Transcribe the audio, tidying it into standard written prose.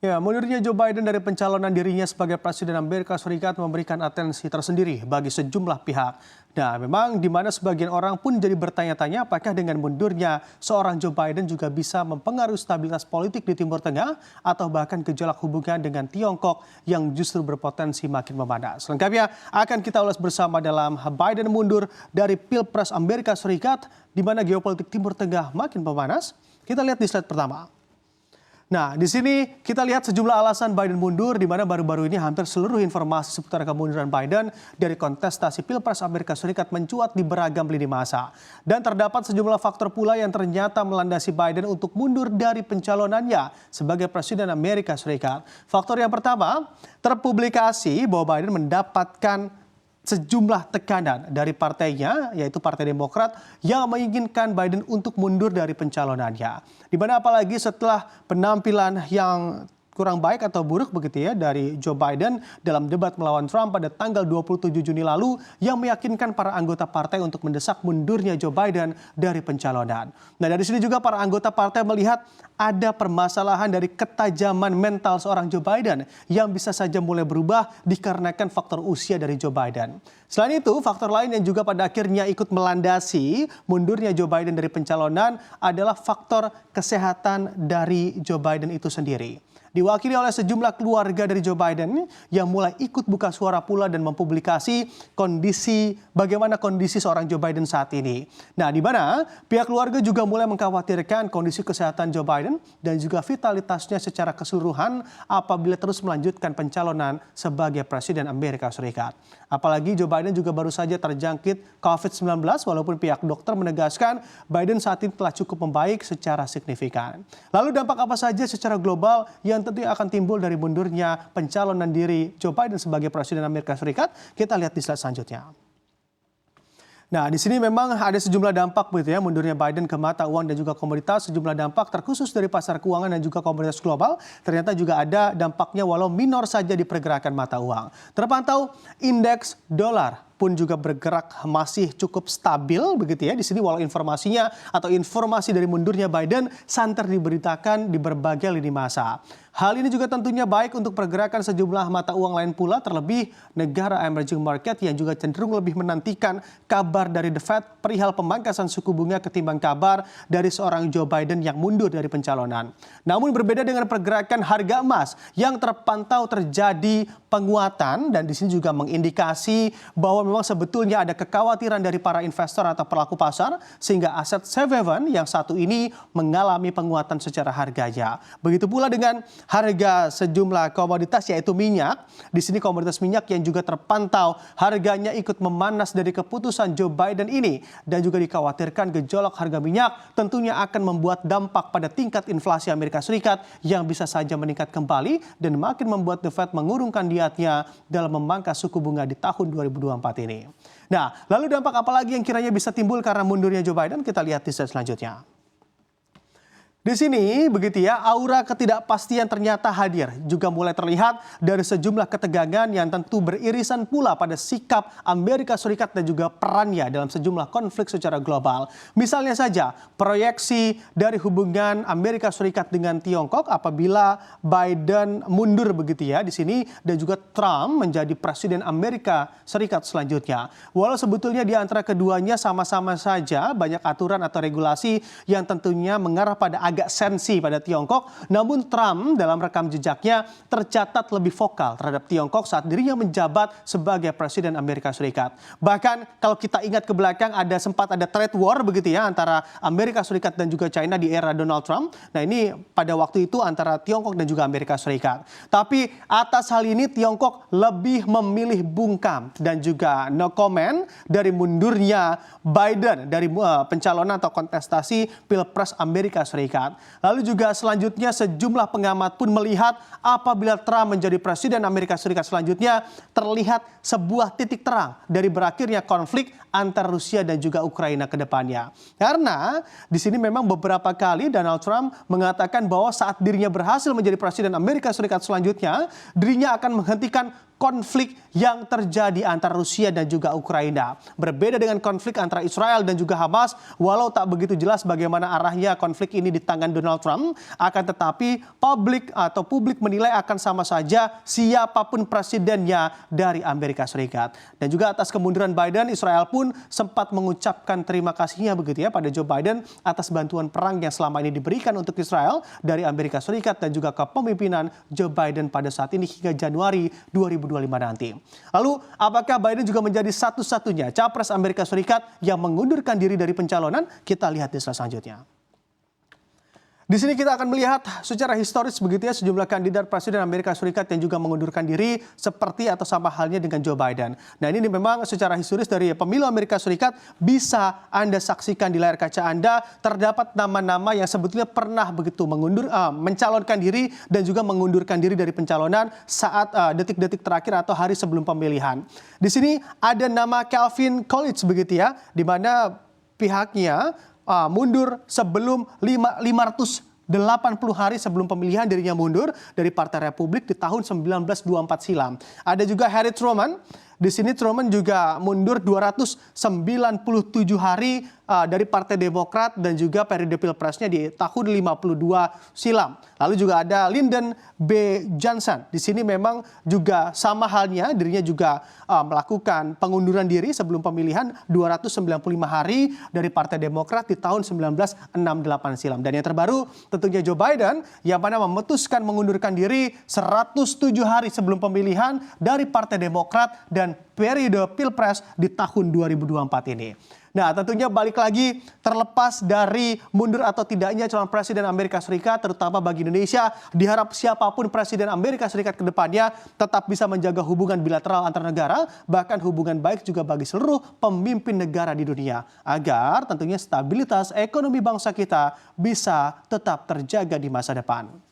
Ya, mundurnya Joe Biden dari pencalonan dirinya sebagai Presiden Amerika Serikat memberikan atensi tersendiri bagi sejumlah pihak. Nah, memang di mana sebagian orang pun jadi bertanya-tanya apakah dengan mundurnya seorang Joe Biden juga bisa mempengaruhi stabilitas politik di Timur Tengah atau bahkan gejolak hubungan dengan Tiongkok yang justru berpotensi makin memanas. Selengkapnya akan kita ulas bersama dalam Biden mundur dari Pilpres Amerika Serikat di mana geopolitik Timur Tengah makin memanas. Kita lihat di slide pertama. Nah, di sini kita lihat sejumlah alasan Biden mundur, di mana baru-baru ini hampir seluruh informasi seputar kemunduran Biden dari kontestasi Pilpres Amerika Serikat mencuat di beragam lini masa. Dan terdapat sejumlah faktor pula yang ternyata melandasi Biden untuk mundur dari pencalonannya sebagai Presiden Amerika Serikat. Faktor yang pertama, terpublikasi bahwa Biden mendapatkan sejumlah tekanan dari partainya, yaitu Partai Demokrat, yang menginginkan Biden untuk mundur dari pencalonannya. Di mana apalagi setelah penampilan yang kurang baik atau buruk begitu ya dari Joe Biden dalam debat melawan Trump pada tanggal 27 Juni lalu yang meyakinkan para anggota partai untuk mendesak mundurnya Joe Biden dari pencalonan. Nah, dari sini juga para anggota partai melihat ada permasalahan dari ketajaman mental seorang Joe Biden yang bisa saja mulai berubah dikarenakan faktor usia dari Joe Biden. Selain itu, faktor lain yang juga pada akhirnya ikut melandasi mundurnya Joe Biden dari pencalonan adalah faktor kesehatan dari Joe Biden itu sendiri. Diwakili oleh sejumlah keluarga dari Joe Biden yang mulai ikut buka suara pula dan mempublikasi bagaimana kondisi seorang Joe Biden saat ini. Nah, di mana pihak keluarga juga mulai mengkhawatirkan kondisi kesehatan Joe Biden dan juga vitalitasnya secara keseluruhan apabila terus melanjutkan pencalonan sebagai Presiden Amerika Serikat. Apalagi Joe Biden juga baru saja terjangkit COVID-19 walaupun pihak dokter menegaskan Biden saat ini telah cukup membaik secara signifikan. Lalu dampak apa saja secara global yang tentunya akan timbul dari mundurnya pencalonan diri Joe Biden sebagai Presiden Amerika Serikat? Kita lihat di slide selanjutnya. Nah, di sini memang ada sejumlah dampak begitu ya mundurnya Biden ke mata uang dan juga komoditas, sejumlah dampak terkhusus dari pasar keuangan dan juga komoditas global. Ternyata juga ada dampaknya walau minor saja di pergerakan mata uang. Terpantau indeks dolar pun juga bergerak masih cukup stabil begitu ya. Di sini walau informasinya atau informasi dari mundurnya Biden santer diberitakan di berbagai lini masa. Hal ini juga tentunya baik untuk pergerakan sejumlah mata uang lain pula, terlebih negara emerging market yang juga cenderung lebih menantikan kabar dari The Fed perihal pemangkasan suku bunga ketimbang kabar dari seorang Joe Biden yang mundur dari pencalonan. Namun berbeda dengan pergerakan harga emas yang terpantau terjadi penguatan dan di sini juga mengindikasi bahwa memang sebetulnya ada kekhawatiran dari para investor atau pelaku pasar sehingga aset safe haven yang satu ini mengalami penguatan secara harganya. Begitu pula dengan harga sejumlah komoditas yaitu minyak. Di sini komoditas minyak yang juga terpantau harganya ikut memanas dari keputusan Joe Biden ini dan juga dikhawatirkan gejolak harga minyak tentunya akan membuat dampak pada tingkat inflasi Amerika Serikat yang bisa saja meningkat kembali dan makin membuat The Fed mengurungkan niatnya dalam memangkas suku bunga di tahun 2024 ini. Nah, lalu dampak apa lagi yang kiranya bisa timbul karena mundurnya Joe Biden? Kita lihat di slide selanjutnya. Di sini begitu ya, aura ketidakpastian ternyata hadir. Juga mulai terlihat dari sejumlah ketegangan yang tentu beririsan pula pada sikap Amerika Serikat dan juga perannya dalam sejumlah konflik secara global. Misalnya saja proyeksi dari hubungan Amerika Serikat dengan Tiongkok apabila Biden mundur begitu ya di sini dan juga Trump menjadi Presiden Amerika Serikat selanjutnya. Walau sebetulnya di antara keduanya sama-sama saja banyak aturan atau regulasi yang tentunya mengarah pada agak sensi pada Tiongkok, namun Trump dalam rekam jejaknya tercatat lebih vokal terhadap Tiongkok saat dirinya menjabat sebagai Presiden Amerika Serikat. Bahkan kalau kita ingat ke belakang sempat ada trade war begitu ya antara Amerika Serikat dan juga China di era Donald Trump. Nah, ini pada waktu itu antara Tiongkok dan juga Amerika Serikat. Tapi atas hal ini Tiongkok lebih memilih bungkam dan juga no comment dari mundurnya Biden dari pencalonan atau kontestasi Pilpres Amerika Serikat. Lalu juga selanjutnya sejumlah pengamat pun melihat apabila Trump menjadi Presiden Amerika Serikat selanjutnya terlihat sebuah titik terang dari berakhirnya konflik antara Rusia dan juga Ukraina ke depannya. Karena di sini memang beberapa kali Donald Trump mengatakan bahwa saat dirinya berhasil menjadi Presiden Amerika Serikat selanjutnya, dirinya akan menghentikan konflik yang terjadi antara Rusia dan juga Ukraina. Berbeda dengan konflik antara Israel dan juga Hamas, walau tak begitu jelas bagaimana arahnya konflik ini di tangan Donald Trump, akan tetapi publik menilai akan sama saja siapapun presidennya dari Amerika Serikat. Dan juga atas kemunduran Biden, Israel pun sempat mengucapkan terima kasihnya begitu ya pada Joe Biden atas bantuan perang yang selama ini diberikan untuk Israel dari Amerika Serikat dan juga kepemimpinan Joe Biden pada saat ini hingga Januari 2025 nanti. Lalu, apakah Biden juga menjadi satu-satunya capres Amerika Serikat yang mengundurkan diri dari pencalonan? Kita lihat di slide selanjutnya. Di sini kita akan melihat secara historis begitu ya sejumlah kandidat presiden Amerika Serikat yang juga mengundurkan diri seperti atau sama halnya dengan Joe Biden. Nah ini memang secara historis dari pemilu Amerika Serikat bisa Anda saksikan di layar kaca Anda terdapat nama-nama yang sebetulnya pernah begitu mencalonkan diri dan juga mengundurkan diri dari pencalonan saat detik-detik terakhir atau hari sebelum pemilihan. Di sini ada nama Calvin Coolidge begitu ya, di mana pihaknya mundur sebelum 580 hari sebelum pemilihan dirinya mundur dari Partai Republik di tahun 1924 silam. Ada juga Harry Truman. Di sini Truman juga mundur 297 hari dari Partai Demokrat dan juga periode pilpresnya di tahun 52 silam. Lalu juga ada Lyndon B. Johnson. Di sini memang juga sama halnya dirinya juga melakukan pengunduran diri sebelum pemilihan 295 hari dari Partai Demokrat di tahun 1968 silam. Dan yang terbaru tentunya Joe Biden yang mana memutuskan mengundurkan diri 107 hari sebelum pemilihan dari Partai Demokrat dan periode pilpres di tahun 2024 ini. Nah tentunya balik lagi terlepas dari mundur atau tidaknya calon presiden Amerika Serikat terutama bagi Indonesia, diharap siapapun presiden Amerika Serikat ke depannya tetap bisa menjaga hubungan bilateral antar negara, bahkan hubungan baik juga bagi seluruh pemimpin negara di dunia agar tentunya stabilitas ekonomi bangsa kita bisa tetap terjaga di masa depan.